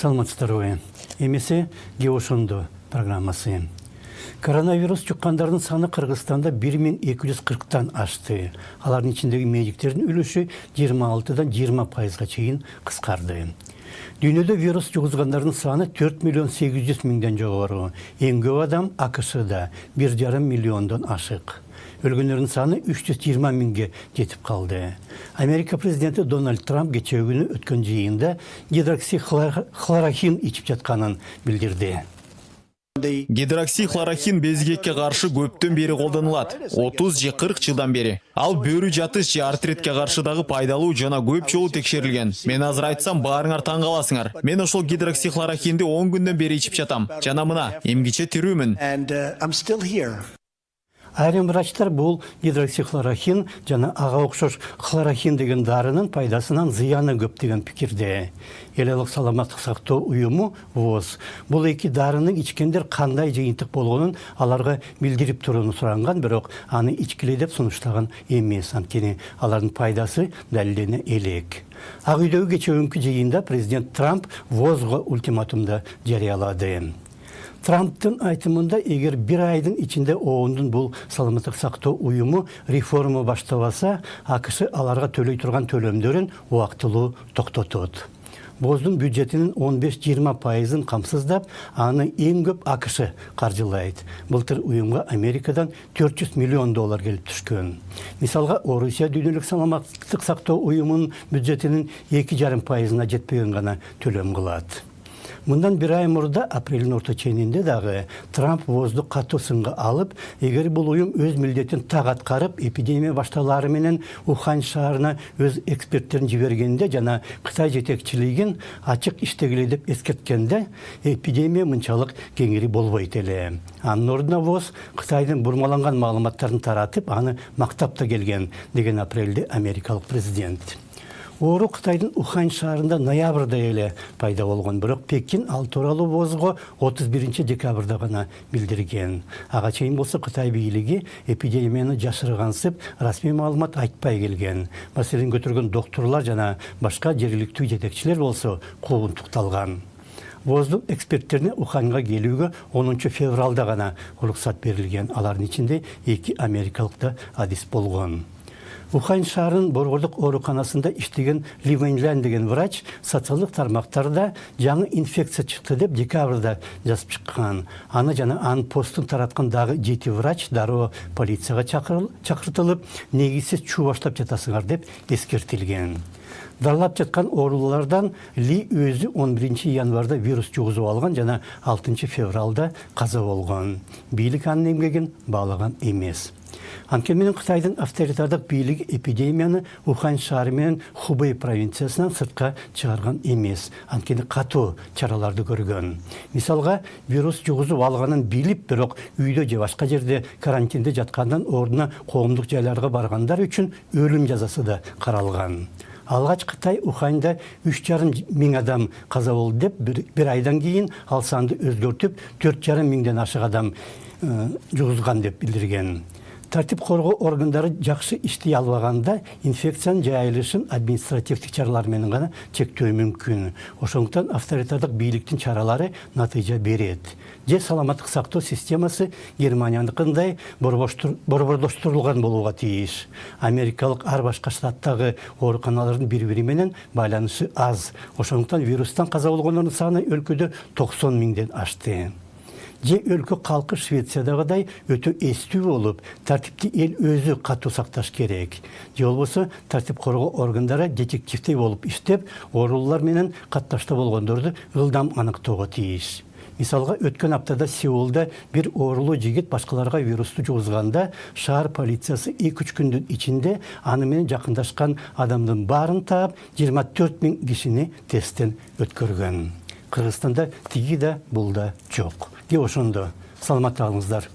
Саламатсыздарбы. Эмесе Геошондо программасы. Коронавирус жұққандардың саны Қырғызстанда 1240-тан ашты. Алардың içindегі медиктердің үліші 26-дан 20%-ға чейін қысқарды. Дүниеде вирус жұғызғандардың саны 4 миллион 800 мыңдан жоғары. Ең көп адам АКШ-да 1,5 миллиондан ашық. Өлгендердің саны 320 мыңға жетіп қалды. Америка президенті Дональд Трамп кече күні өткен жиында гидроксихлорохин içip жатқанын білдірді. Гидроксихлорохин безгекке қаршы көптен бері қолданылады. 30 же 40 жылдан бері. Ал бөрі жатыш же артритке қаршыдағы пайдалуу жана көп жолу текшерилген. Мен азыр айтсам баарыңар таң каласыңар. Мен ошол гидроксихлорохинди 10 күндөн бери ичип жатам. Жана мына эмгиче тирүүмүн. Айрым врачтар бұл гидроксихлорохин жана ага окшош хлорохин деген дарынын пайдасынан зыяны көп деген пикирде. Элелик саламаттык сактоо уюму ВОЗ бұл эки дарынын ичкендер кандай жыйынтык болгонун аларга билдирип турууну суранган, бирок аны ичкиле деп сунуштаган эмес. Анткени алардын пайдасы далилдене элек. Ак үйдөгү кечээ күнкү жыйында президент Трамп ВОЗго ультиматумда жарыялады. Трамптың айтымында, егер бір айдың içinde оңдың бұл саламаттык сактоо уюму реформа баштабаса, АКШ аларга төлөй турган төлөмдөрүн убактылуу токтотот. ВОЗдун бюджетинин 15-20%-ын камсыздап, аны эң көп АКШ каржылайт. Былтыр уюмга Америкадан $400 миллион келип түшкөн. Мисалга, Орусия дүйнөлүк саламаттык сактоо уюмунун бюджетинин 2,5%-на жетпеген гана төлөм кылат. Мындан bir ай мурда апрелдин орто ченинде дагы Трамп ВОЗду катуу сынга алып, эгер бул уюм өз милдетин так аткарып, эпидемия башталары менен Ухань шаарына өз эксперттерин жибергенде жана Кытай жетекчилигин ачык иштегиле деп эскерткенде, эпидемия мынчалык кеңири болбойт эле. Анын ордуна ВОЗ Кытайдын бурмаланган маалыматтарын таратып, аны мактап да келген деген апрелде америкалык президент. Оору Кытайдын Ухань шаарында ноябрда эле пайда болгон, бирок Пекин ал тууралуу ВОЗго 31 декабрда гана билдирген. Ага чейин болсо Кытай бийлиги эпидемияны жашыргансып, расмий маалымат айтпай келген. Маселени көтөргөн доктурлар жана башка жергиликтүү жетекчилер болсо куугунтукталган. ВОЗдун эксперттерине Уханьга келүүгө 10 февралда гана уруксат берилген. Алардын ичинде 2 америкалык да адис болгон. Ухань шаарынын борбордук ооруканасында иштеген Ли Вэньлян деген врач социалдык тармактарда жаңы инфекция чыкты деп декабрда жазып чыккан. Аны жана анын постун тараткан дагы 7 врач дароо полицияга чакыртылып, негизсиз чуу баштап жатасыңар деп эскертилген. Дарылап жаткан оорулардан Ли өзү 11 январда вирус жугузуп алган жана 6 февралда каза болгон. Бийлик анын эмгегин баалаган эмес. Анткени менен Кытайдын авторитардык бийлиги эпидемияны Ухань шаары менен Хубэй провинциясынан сыртка чыгарган эмес. Анткени катуу чараларды көргөн. Мисалга, вирус жугузуп алганын билип, бирок үйдө же башка жерде карантинде жаткандан ордуна коомдук жайларга баргандар үчүн өлүм жазасы да каралган. Алгач Кытай Уханьда 3,5 миң адам каза болду деп, bir айдан кийин ал санды өзгөртүп 4,5 миңден ашык адам жугузган деп билдирген. Тартип коргоо органдары жакшы иштей албаганда инфекциянын жайылышын административдик чаралар менен гана чектөө мүмкүн. Ошондуктан авторитардык бийликтин чаралары натыйжа берет. Же саламаттык сактоо системасы Германияныкындай борбордоштурулган болууга тийиш. Америкалык ар башка штаттагы ооруканалардын бири-бири менен байланышы аз. Ошондуктан вирустан каза болгондордун саны өлкөдө 90 миңден ашты. Же өлкө калкы Швециядагыдай өтө эстүү болуп, тартипти эл өзү катуу сакташ керек. Же болбосо тартип коргоо органдары детективдей болуп иштеп, оорулар менен катташта болгондорду ылдам аныктоого тийиш. Мисалга, өткөн аптада Сеулда bir оорулуу жигит башкаларга вирусту жугузганда, шаар полициясы 2-3 күндүн ичинде аны менен жакындашкан адамдын баарын таап, 24 миң кишини тесттен өткөргөн. Кыргызстанда тиги да бул да жок. Ошондо саламатта калыңыздар.